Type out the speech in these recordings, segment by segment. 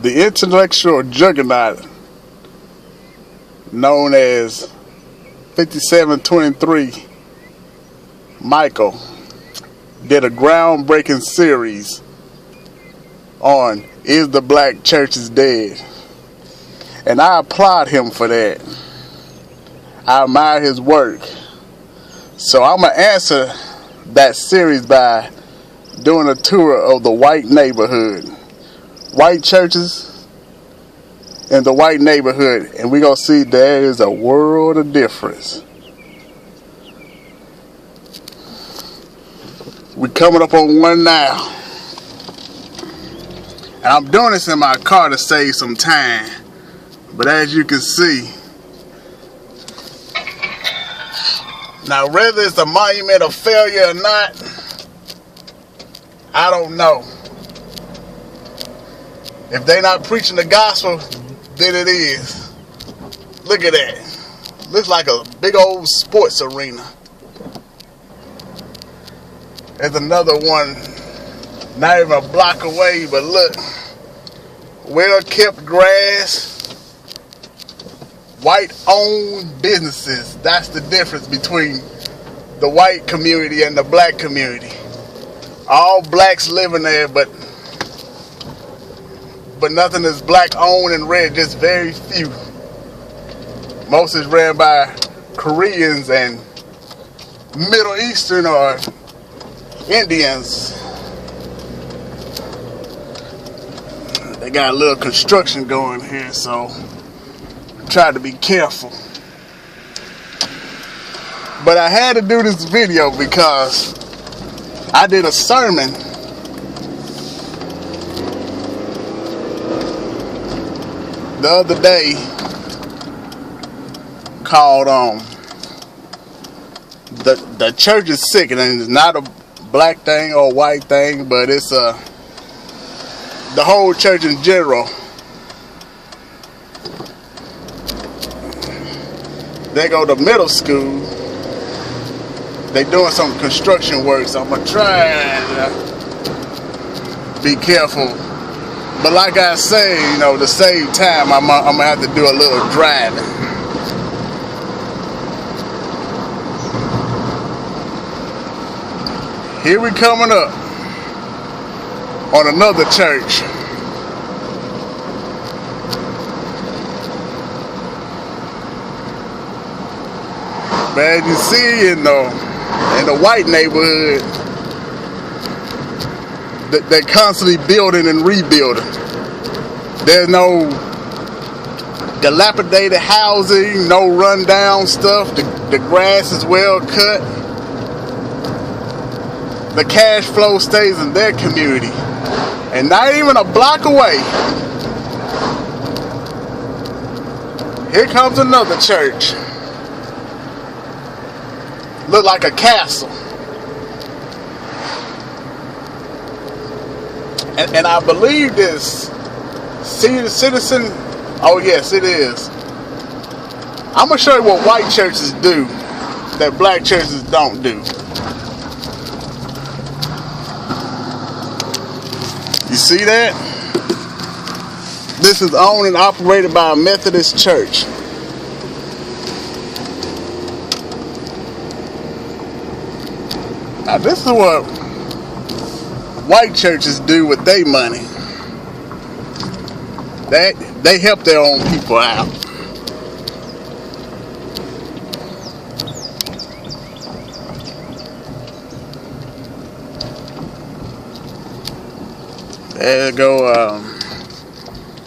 The intellectual juggernaut known as 5723 Michael did a groundbreaking series on Is the Black Church is Dead? And I applaud him for that. I admire his work. So I'm going to answer that series by doing a tour of the white neighborhood. White churches in the white neighborhood. And we're going to see there is a world of difference. We're coming up on one now. And I'm doing this in my car to save some time. But as you can see, now whether it's a monument of failure or not, I don't know. If they're not preaching the gospel, then it is. Look at that. Looks like a big old sports arena. There's another one not even a block away, but look. Well kept grass. White-owned businesses. That's the difference between the white community and the black community. All blacks living there, but nothing is black-owned and ran, just very few. Most is ran by Koreans and Middle Eastern or Indians. They got a little construction going here, so try to be careful. But I had to do this video because I did a sermon the other day called the church is sick, and it's not a black thing or a white thing, but it's the whole church in general. They go to middle school. They doing some construction work, so I'm gonna try to be careful. But like I say, you know, to save time, I'm gonna have to do a little driving. Here we coming up on another church. Man, you see in the white neighborhood, they're constantly building and rebuilding. There's no dilapidated housing, no rundown stuff. The grass is well cut. The cash flow stays in their community. And not even a block away, here comes another church. Look like a castle. And I believe this senior citizen, oh yes it is. I'm going to show you what white churches do that black churches don't do. You see that? This is owned and operated by a Methodist church. Now this is what white churches do with their money. They help their own people out. There you go,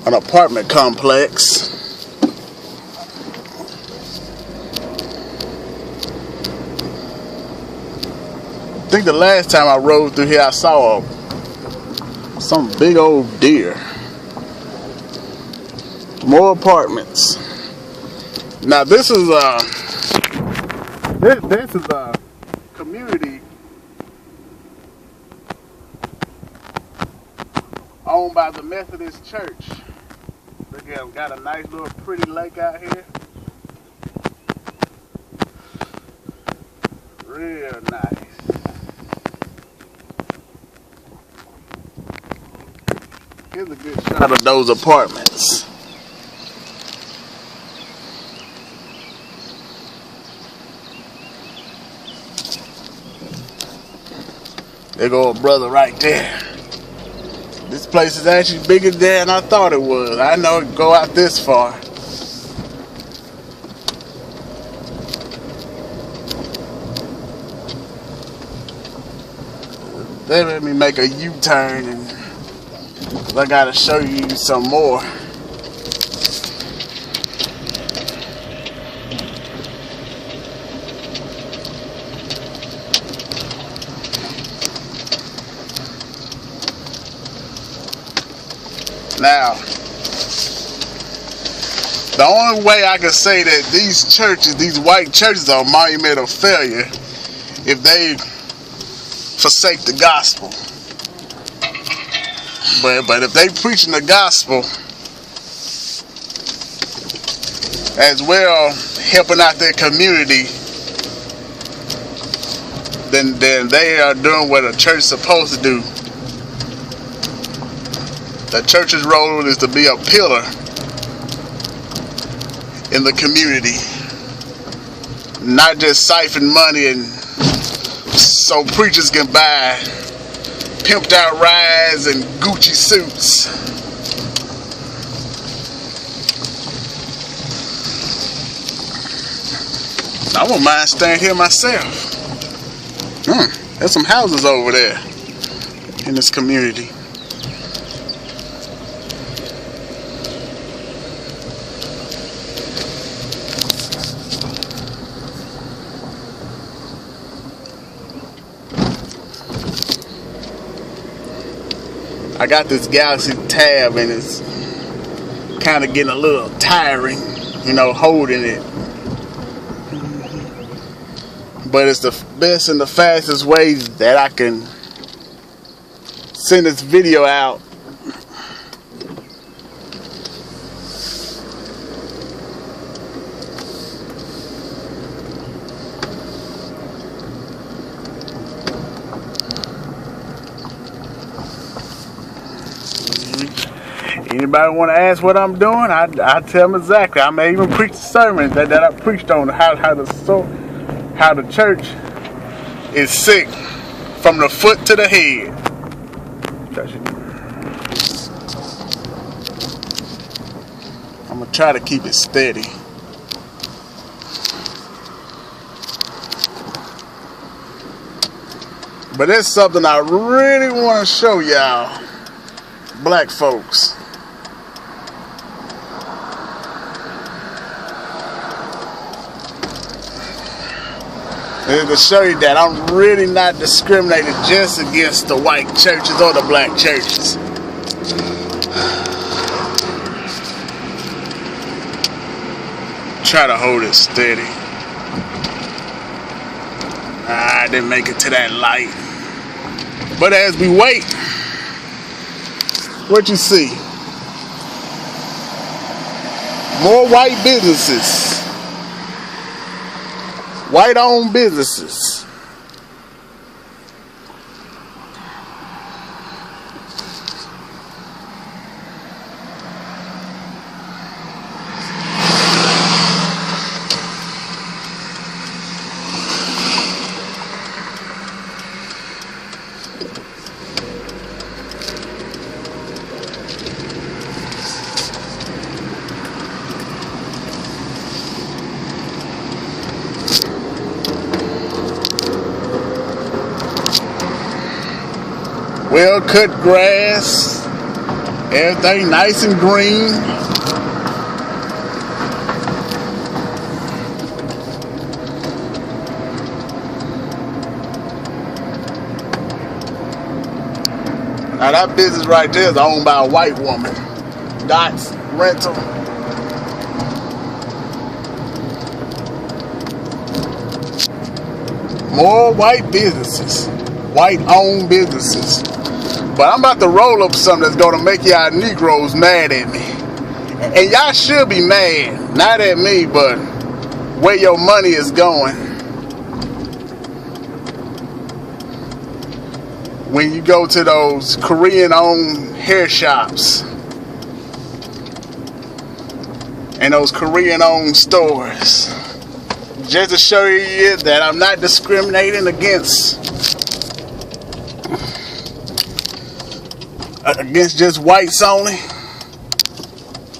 an apartment complex. I think the last time I rode through here I saw some big old deer. More apartments. Now this is a community owned by the Methodist Church. Look at them, got a nice little pretty lake out here. Real nice. Here's a good shot of those apartments. There go a brother right there. This place is actually bigger than I thought it was. I know it go out this far. Let me make a U-turn, and I gotta show you some more. Now, the only way I can say that these churches, these white churches, are a monument of failure if they forsake the gospel. But if they preaching the gospel as well, helping out their community, then they are doing what a church is supposed to do. The church's role is to be a pillar in the community, not just siphon money and so preachers can buy pimped out rides and Gucci suits. I won't mind staying here myself. There's some houses over there in this community. I got this Galaxy Tab and it's kind of getting a little tiring, you know, holding it. But it's the best and the fastest way that I can send this video out. Anybody want to ask what I'm doing? I tell them exactly. I may even preach the sermon that I preached on how the church is sick from the foot to the head. I'm gonna try to keep it steady. But there's something I really want to show y'all, black folks. To show you that I'm really not discriminating just against the white churches or the black churches. Try to hold it steady. I didn't make it to that light. But as we wait, what you see? More white businesses. White-owned businesses. Well-cut grass, everything nice and green. Now that business right there is owned by a white woman. Dots Rental. More white businesses, white-owned businesses. But I'm about to roll up something that's gonna make y'all Negroes mad at me. And y'all should be mad, not at me, but where your money is going. when you go to those Korean-owned hair shops and those Korean-owned stores. Just to show you that I'm not discriminating against just whites only.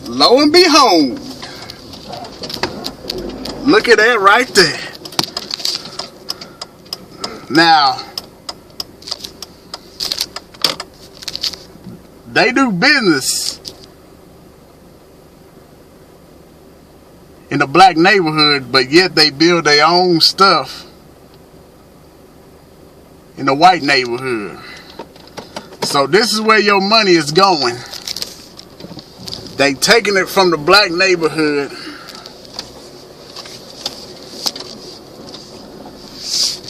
Lo and behold, look at that right there. Now, they do business in the black neighborhood, but yet they build their own stuff in the white neighborhood. So this is where your money is going. They taking it from the black neighborhood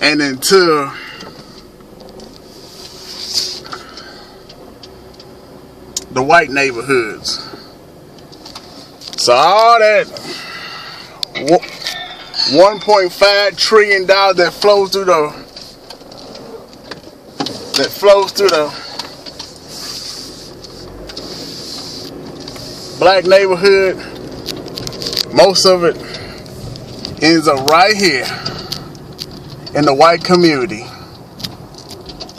and into the white neighborhoods. So all that $1.5 trillion that flows through the black neighborhood, most of it ends up right here in the white community.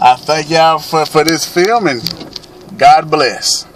I thank y'all for this film, and God bless.